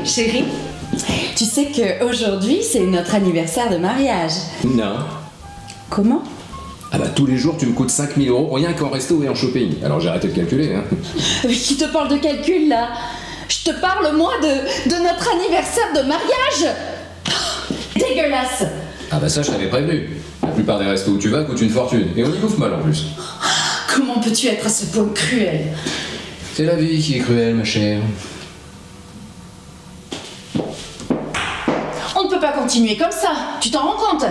Chérie, tu sais qu'aujourd'hui, c'est notre anniversaire de mariage. Non. Comment? Ah bah tous les jours tu me coûtes 5 000 € rien qu'en resto et en shopping. Alors j'ai arrêté de calculer hein. Mais qui te parle de calcul là? Je te parle moi de notre anniversaire de mariage. Dégueulasse. Ah bah ça je t'avais prévenu. La plupart des restos où tu vas coûtent une fortune. Et on y bouffe mal en plus. Comment peux-tu être à ce point cruel? C'est la vie qui est cruelle ma chère. On ne peut pas continuer comme ça, tu t'en rends compte?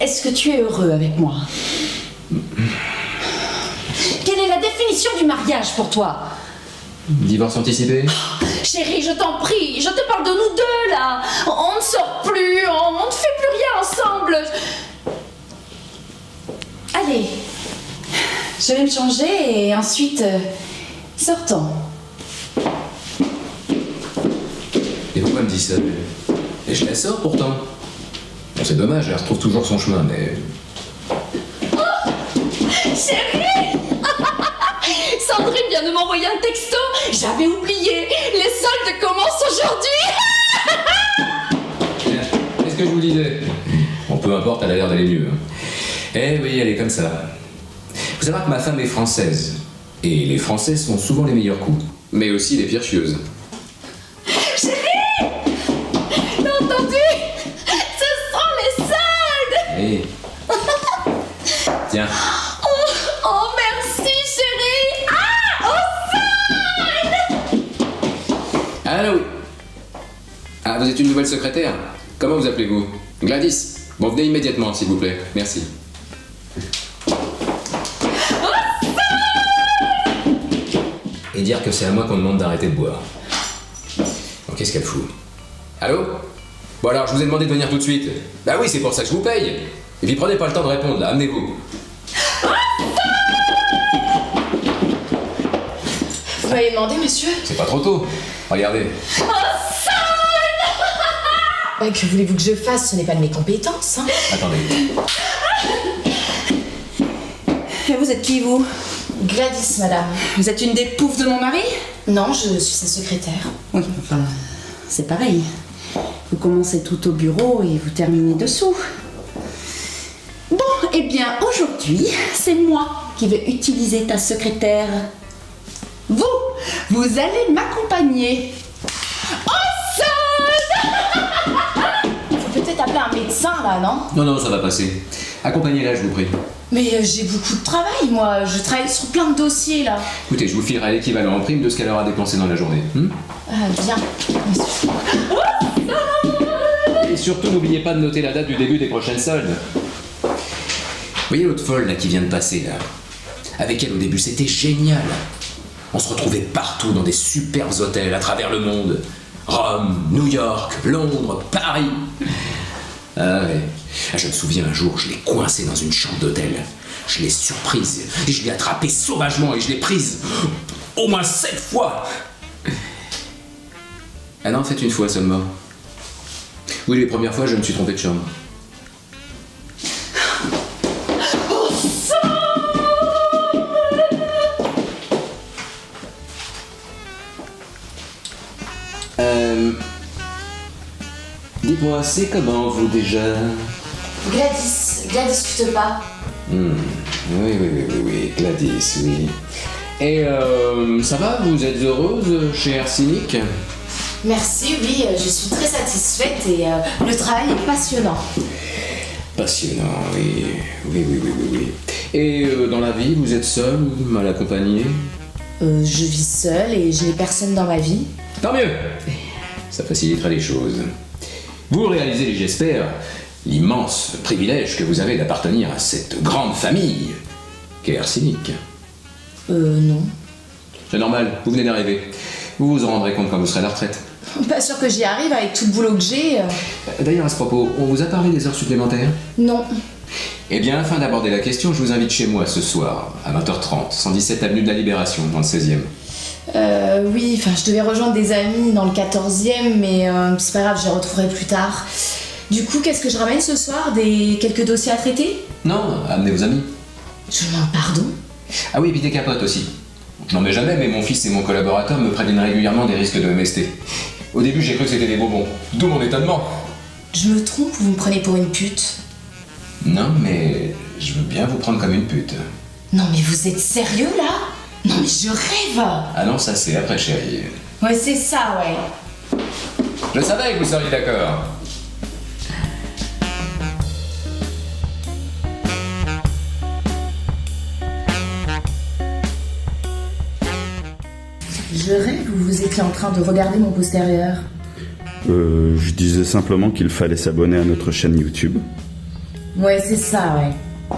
Est-ce que tu es heureux avec moi? Quelle est la définition du mariage pour toi? Divorce anticipé? Chérie, je t'en prie, je te parle de nous deux là. On ne sort plus, on ne fait plus rien ensemble. Allez, je vais me changer et ensuite sortons. Et pourquoi me dis ça? Et je la sors pourtant. Bon, c'est dommage, elle retrouve toujours son chemin, mais... Chérie Sandrine vient de m'envoyer un texto. J'avais oublié. Les soldes commencent aujourd'hui. Qu'est-ce que je vous disais? Bon, peu importe, elle a l'air d'aller mieux. Hein. Eh oui, elle est comme ça. Faut savoir que ma femme est française. Et les Français sont souvent les meilleurs coups. Mais aussi les pires chieuses. Chérie, t'as entendu? Ce sont les soldes. Eh. Tiens. Oh, merci, chérie. Ah, au solde. Allô? Ah, vous êtes une nouvelle secrétaire? Comment vous appelez-vous? Gladys. Bon, venez immédiatement, s'il vous plaît. Merci. Et dire que c'est à moi qu'on demande d'arrêter de boire. Bon, qu'est-ce qu'elle fout? Allô? Bon alors, je vous ai demandé de venir tout de suite. Bah oui, c'est pour ça que je vous paye. Et puis prenez pas le temps de répondre, là, amenez-vous. Vous m'avez demandé, monsieur? C'est pas trop tôt. Regardez. Que voulez-vous que je fasse? Ce n'est pas de mes compétences. Hein. Attendez. Et vous êtes qui, vous? Gladys, madame. Vous êtes une des poufs de mon mari? Non, je suis sa secrétaire. Oui, enfin, c'est pareil. Vous commencez tout au bureau et vous terminez dessous. Bon, eh bien, aujourd'hui, c'est moi qui vais utiliser ta secrétaire. Vous allez m'accompagner. Au sol! Faut peut-être appeler un médecin, là, non? Non, ça va passer. Accompagnez-la, je vous prie. Mais j'ai beaucoup de travail, moi. Je travaille sur plein de dossiers, là. Écoutez, je vous filerai l'équivalent en prime de ce qu'elle aura dépensé dans la journée. Bien, monsieur. Et surtout, n'oubliez pas de noter la date du début des prochaines soldes. Vous voyez l'autre folle, là, qui vient de passer, là? Avec elle, au début, c'était génial. On se retrouvait partout dans des super hôtels à travers le monde. Rome, New York, Londres, Paris. Ah ouais. Je me souviens un jour, je l'ai coincée dans une chambre d'hôtel. Je l'ai surprise, et je l'ai attrapée sauvagement et je l'ai prise au moins 7 fois. Ah non, en fait, une fois seulement. Oui, les premières fois, je me suis trompé de chambre. Dites-moi, c'est comment vous déjà? Gladys, tu te bats? Oui, Gladys, oui. Et ça va, vous êtes heureuse chez Air Cynique? Merci, oui, je suis très satisfaite et le travail est passionnant. Passionnant, oui. Et dans la vie, vous êtes seule ou mal accompagnée? Je vis seule et je n'ai personne dans ma vie. Tant mieux! Ça facilitera les choses. Vous réalisez, j'espère, l'immense privilège que vous avez d'appartenir à cette grande famille qu'est Air Cynique. Non. C'est normal, vous venez d'arriver. Vous vous en rendrez compte quand vous serez à la retraite. Pas sûr que j'y arrive avec tout le boulot que j'ai. D'ailleurs, à ce propos, on vous a parlé des heures supplémentaires? Non. Eh bien, afin d'aborder la question, je vous invite chez moi ce soir, à 20h30, 117 avenue de la Libération, dans le 16e. Oui, enfin, je devais rejoindre des amis dans le 14e, mais c'est pas grave, je les retrouverai plus tard. Du coup, qu'est-ce que je ramène ce soir? Quelques dossiers à traiter? Non, amenez vos amis. Je demande pardon. Ah oui, et puis des capotes aussi. Non mais jamais, mais mon fils et mon collaborateur me préviennent régulièrement des risques de MST. Au début, j'ai cru que c'était des bonbons, d'où mon étonnement. Je me trompe ou vous me prenez pour une pute? Non, mais je veux bien vous prendre comme une pute. Non mais vous êtes sérieux là? Non mais je rêve! Ah non, ça c'est après, chérie. Ouais, c'est ça, ouais. Je savais que vous seriez d'accord. Je rêve ou vous étiez en train de regarder mon postérieur? Je disais simplement qu'il fallait s'abonner à notre chaîne YouTube. Ouais, c'est ça, ouais.